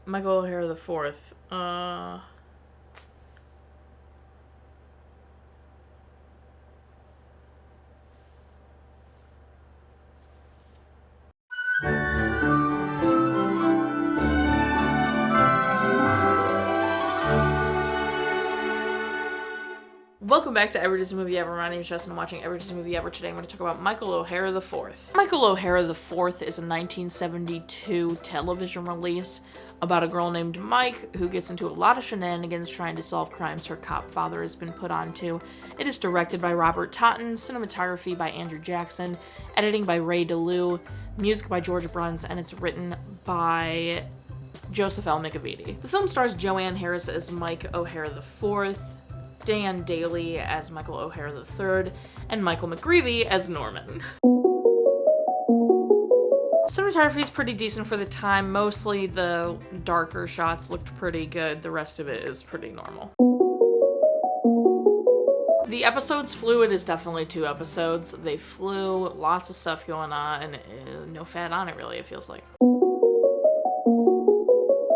Michael O'Hara the Fourth. Welcome back to Every Disney Movie Ever. My name is Jess and I'm watching Every Disney Movie Ever. Today I'm going to talk about Michael O'Hara the Fourth. Michael O'Hara the Fourth is a 1972 television release about a girl named Mike who gets into a lot of shenanigans trying to solve crimes her cop father has been put onto. It is directed by Robert Totten, cinematography by Andrew Jackson, editing by Ray Leuw, music by George Bruns, and it's written by Joseph L. McEveety. The film stars Joanne Harris as Mike O'Hara the Fourth, Dan Dailey as Michael O'Hara III, and Michael McGreevey as Norman. Cinematography is pretty decent for the time. Mostly the darker shots looked pretty good. The rest of it is pretty normal. The episodes flew. It is definitely 2 episodes. They flew. Lots of stuff going on, and no fat on it, really, it feels like.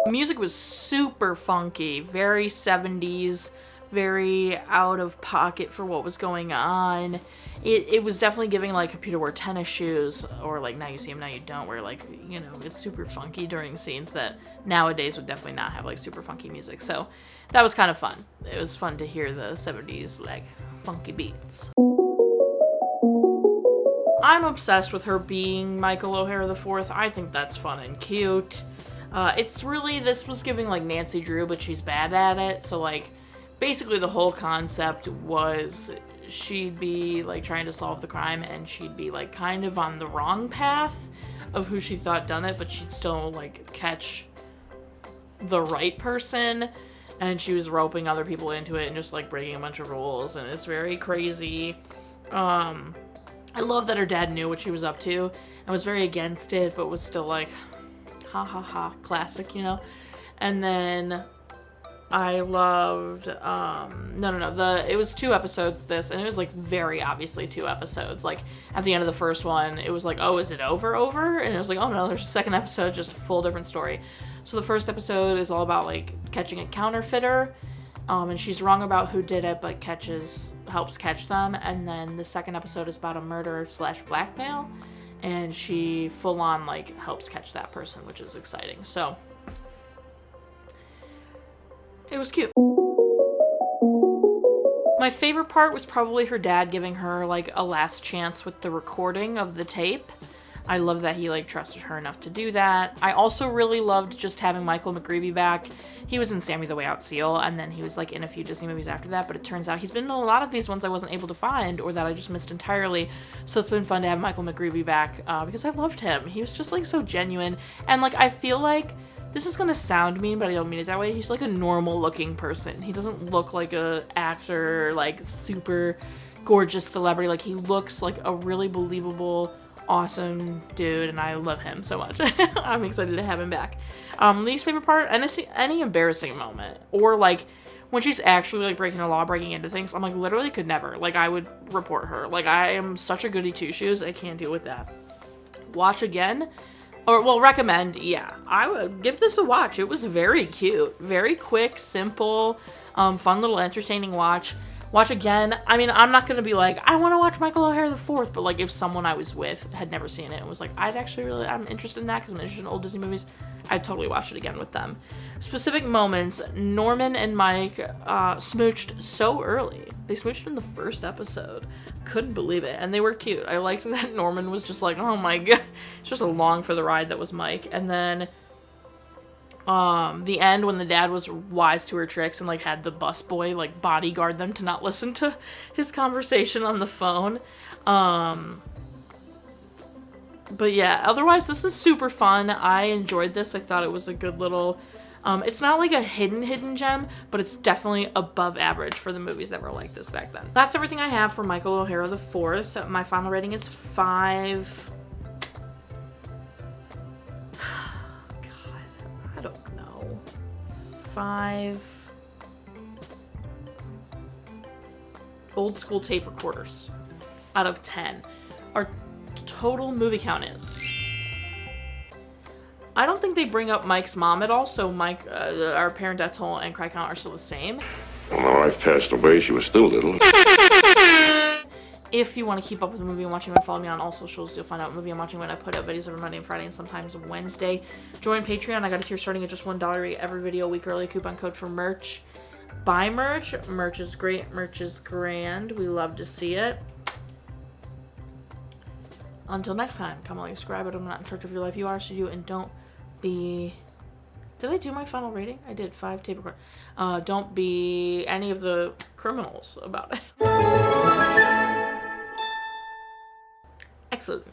The music was super funky. Very 70s. Very out of pocket for what was going on. It was definitely giving like Computer Wore Tennis Shoes, or like Now You See Him, Now You Don't, where like, you know, it's super funky during scenes that nowadays would definitely not have like super funky music. So that was kind of fun. It was fun to hear the 70s like funky beats. I'm obsessed with her being Michael O'Hara IV. I think that's fun and cute. It's really, this was giving like Nancy Drew, but she's bad at it. So like, basically the whole concept was she'd be like trying to solve the crime and she'd be like kind of on the wrong path of who she thought done it, but she'd still like catch the right person, and she was roping other people into it and just like breaking a bunch of rules, and it's very crazy. I love that her dad knew what she was up to and was very against it, but was still like, ha ha ha, classic, you know? And then I loved, it was 2 episodes, this, and it was, like, very obviously 2 episodes. Like, at the end of the first one, it was like, oh, is it over? And it was like, oh, no, there's a second episode, just a full different story. So the first episode is all about, like, catching a counterfeiter, and she's wrong about who did it, but helps catch them. And then the second episode is about a murder/blackmail, and she full-on, like, helps catch that person, which is exciting. So it was cute. My favorite part was probably her dad giving her, like, a last chance with the recording of the tape. I love that he, like, trusted her enough to do that. I also really loved just having Michael McGreevey back. He was in Sammy the Way Out Seal, and then he was, like, in a few Disney movies after that, but it turns out he's been in a lot of these ones I wasn't able to find, or that I just missed entirely. So it's been fun to have Michael McGreevey back, because I loved him. He was just, like, so genuine, and, like, I feel like this is gonna sound mean, but I don't mean it that way. He's like a normal looking person. He doesn't look like a actor, like super gorgeous celebrity. Like, he looks like a really believable, awesome dude, and I love him so much. I'm excited to have him back. Least favorite part, any embarrassing moment, or like when she's actually like breaking the law, breaking into things, I'm like, literally could never. Like, I would report her. Like, I am such a goody two shoes. I can't deal with that. Watch again. Or, well, recommend, yeah. I would give this a watch. It was very cute. Very quick, simple, fun little entertaining watch. Watch again. I mean, I'm not going to be like, I want to watch Michael O'Hara IV, but like if someone I was with had never seen it and was like, I'm interested in that because I'm interested in old Disney movies, I'd totally watch it again with them. Specific moments, Norman and Mike smooched so early. They smooched in the first episode. Couldn't believe it. And they were cute. I liked that Norman was just like, oh my god. It's just along for the ride that was Mike. And then the end when the dad was wise to her tricks and like had the busboy like bodyguard them to not listen to his conversation on the phone. But yeah, otherwise this is super fun. I enjoyed this. I thought it was a good little, it's not like a hidden gem, but it's definitely above average for the movies that were like this back then. That's everything I have for Michael O'Hara IV. My final rating is 5. God, I don't know. 5 old school tape recorders out of 10. Our total movie count is I don't think they bring up Mike's mom at all, so Mike, our parental and cry count are still the same. When my wife passed away, she was still little. If you want to keep up with the movie I'm watching, follow me on all socials. You'll find out what movie I'm watching when I put out videos every Monday and Friday and sometimes Wednesday. Join Patreon. I got a tier starting at just $1. You get every video a week early. Coupon code for merch. Buy merch. Merch is great. Merch is grand. We love to see it. Until next time, come on, subscribe. I'm not in charge of your life. You are, so you and don't be... Did I do my final rating? I did. 5 tape record. Don't be any of the criminals about it. Excellent.